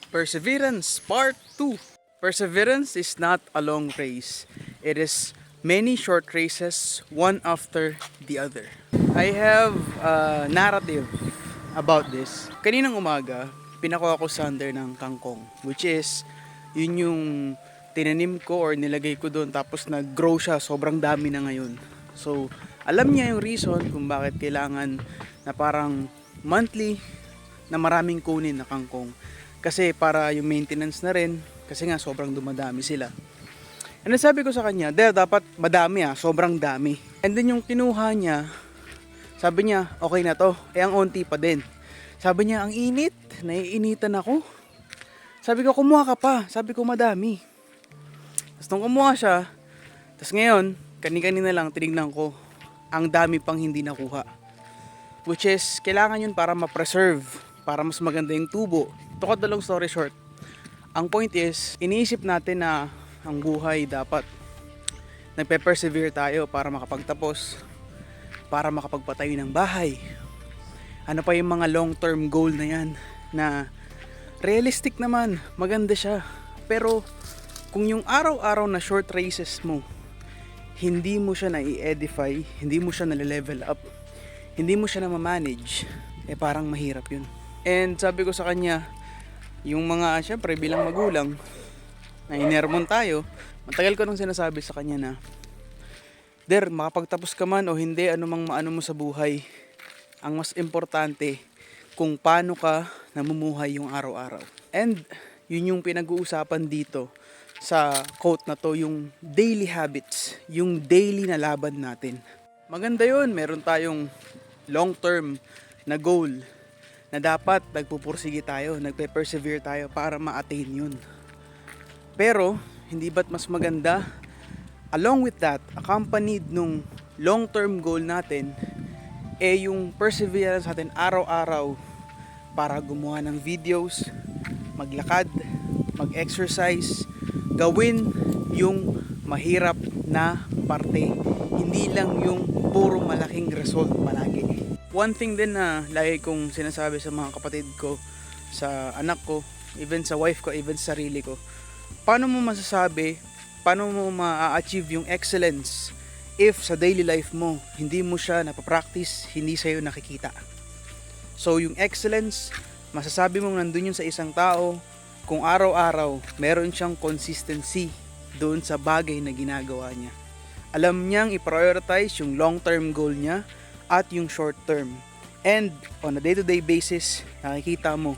Perseverance Part 2. Perseverance is not a long race. It is many short races, one after the other. I have a narrative about this. Kaninang umaga, pinakuha ko sander ng kangkong, which is yun yung tinanim ko or nilagay ko doon tapos nag-grow siya, sobrang dami na ngayon. So, alam niya yung reason kung bakit kailangan na parang monthly na maraming kunin na kangkong. Kasi para yung maintenance na rin, kasi nga sobrang dumadami sila. And then sabi ko sa kanya, dapat madami sobrang dami. And then yung kinuha niya, sabi niya, okay na to. Ang onti pa din. Sabi niya, ang init, naiinitan ako. Sabi ko, kumuha ka pa. Sabi ko, madami. Tapos nung kumuha siya, tapos ngayon, kani-kanina lang tinignan ko, ang dami pang hindi nakuha. Which is, kailangan yun para ma-preserve, para mas maganda yung tubo. To cut the long story short, ang point is, iniisip natin na ang buhay dapat nagpe-persevere tayo para makapagtapos, para makapagpatayo ng bahay. Ano pa yung mga long-term goal na yan na realistic naman, maganda siya. Pero kung yung araw-araw na short races mo, hindi mo siya na-edify, hindi mo siya na-level up, hindi mo siya na-manage, parang mahirap yun. And sabi ko sa kanya, yung mga, syempre bilang magulang, na inermon tayo, matagal ko nang sinasabi sa kanya na, makapagtapos ka man o hindi, anumang maano mo sa buhay, ang mas importante, kung paano ka namumuhay yung araw-araw. And, yun yung pinag-uusapan dito, sa quote na to, yung daily habits, yung daily na laban natin. Maganda yun, meron tayong long-term na goal, na dapat nagpupursige tayo, nagpe-persevere tayo para ma-attain yun. Pero, hindi ba't mas maganda, along with that, accompanied nung long-term goal natin, yung perseverance natin araw-araw para gumawa ng videos, maglakad, mag-exercise, gawin yung mahirap na parte, hindi lang yung puro malaking result palagi. One thing din na lagi kong sinasabi sa mga kapatid ko, sa anak ko, even sa wife ko, even sa sarili ko, paano mo masasabi, paano mo ma-achieve yung excellence if sa daily life mo, hindi mo siya napapractice, hindi sa'yo nakikita. So yung excellence, masasabi mo nandun yun sa isang tao, kung araw-araw, meron siyang consistency doon sa bagay na ginagawa niya. Alam niyang i-prioritize yung long-term goal niya, at yung short term. And on a day-to-day basis, nakikita mo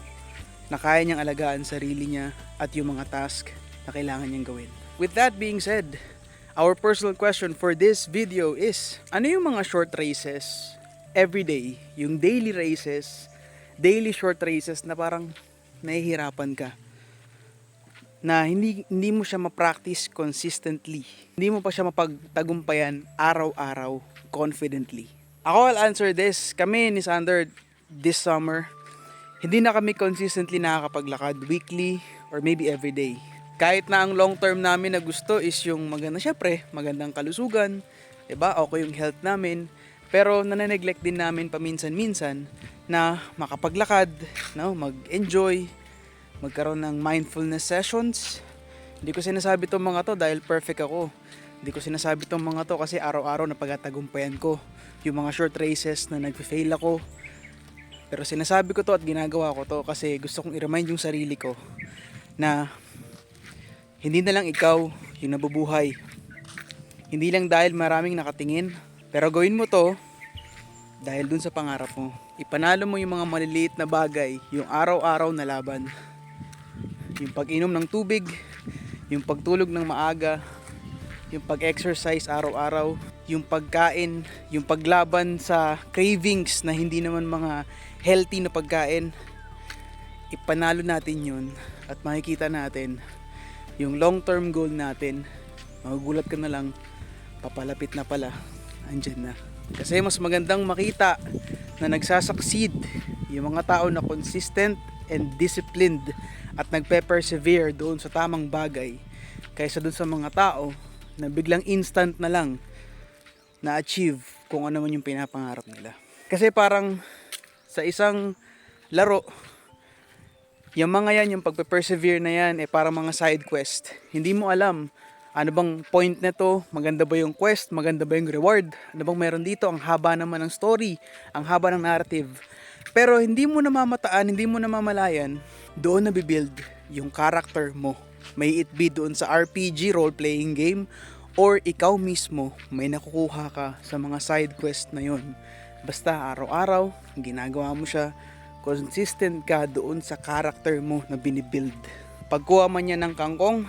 na kaya niyang alagaan sarili niya at yung mga task na kailangan niyang gawin. With that being said, our personal question for this video is, ano yung mga short races everyday, yung daily races, daily short races na parang nahihirapan ka? Na hindi mo siya ma-practice consistently. Hindi mo pa siya mapagtagumpayan araw-araw confidently. Ako, I'll answer this. Kami ni Sander this summer, hindi na kami consistently nakakapaglakad weekly or maybe every day. Kahit na ang long term namin na gusto is yung magandang kalusugan, 'di ba? Okay yung health namin, pero nane-neglect din namin paminsan-minsan na makapaglakad, no, mag-enjoy, magkaroon ng mindfulness sessions. Hindi ko sinasabi tong mga to dahil perfect ako. Hindi ko sinasabi tong mga to kasi araw-araw na pagtatagumpayan ko yung mga short races na nagfe-fail ako. Pero sinasabi ko to at ginagawa ko to kasi gusto kong i-remind yung sarili ko na hindi na lang ikaw yung nabubuhay. Hindi lang dahil maraming nakatingin, pero gawin mo to dahil dun sa pangarap mo. Ipanalo mo yung mga maliliit na bagay, yung araw-araw na laban. Yung pag-inom ng tubig, yung pagtulog ng maaga, yung pag-exercise araw-araw, yung pagkain, yung paglaban sa cravings na hindi naman mga healthy na pagkain. Ipanalo natin yun at makikita natin yung long-term goal natin. Magugulat ka na lang, papalapit na pala, andyan na. Kasi mas magandang makita na nagsasucceed yung mga tao na consistent and disciplined at nagpe-persevere doon sa tamang bagay kaysa doon sa mga tao na biglang instant na lang na-achieve kung ano man yung pinapangarap nila. Kasi parang sa isang laro, Yung mga yan, yung pagpe-persevere na yan, para mga side quest. Hindi mo alam, ano bang point nito, maganda ba yung quest, maganda ba yung reward, ano bang meron dito, ang haba naman ng story, ang haba ng narrative. Pero hindi mo namamataan, hindi mo namamalayan, doon nabibuild yung character mo. May it be doon sa RPG, role-playing game, or ikaw mismo, may nakukuha ka sa mga side quest na yon. Basta araw-araw, ginagawa mo siya, consistent ka doon sa character mo na binibuild. Pagkuha man yan ng kangkong,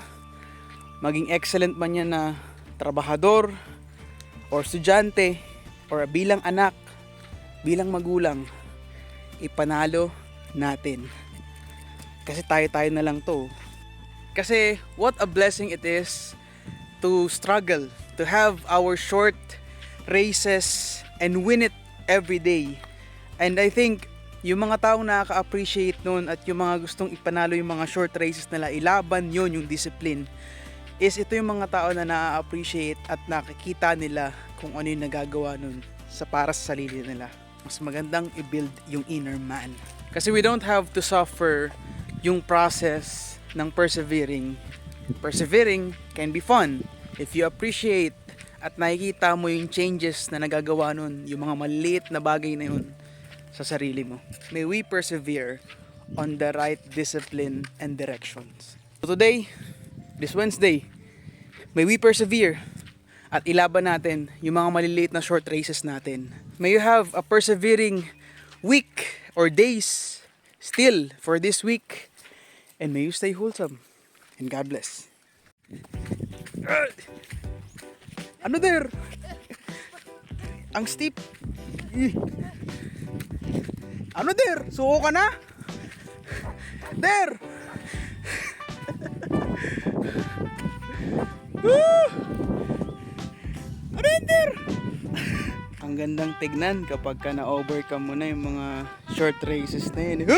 maging excellent man yan na trabahador, or estudyante, or bilang anak, bilang magulang, ipanalo natin. Kasi tayo-tayo na lang to. Kasi what a blessing it is to struggle, to have our short races and win it every day. And I think yung mga taong nakaka-appreciate nun at yung mga gustong ipanalo yung mga short races nila, ilaban yun yung discipline, is ito yung mga tao na na-appreciate at nakikita nila kung ano yung nagagawa nun sa para sa sarili nila. Mas magandang i-build yung inner man. Kasi we don't have to suffer yung process ng persevering. Persevering can be fun if you appreciate at nakikita mo yung changes na nagagawa nun, yung mga maliit na bagay na yun sa sarili mo. May we persevere on the right discipline and directions. So today, this Wednesday, may we persevere at ilaban natin yung mga maliliit na short races natin. May you have a persevering week or days still for this week, and may you stay wholesome, and God bless. Ano there? Ang steep. Ano der? Suko ka na? Der! Ano yun der? Ang gandang tignan kapag ka na-overcome mo na yung mga short races na yun.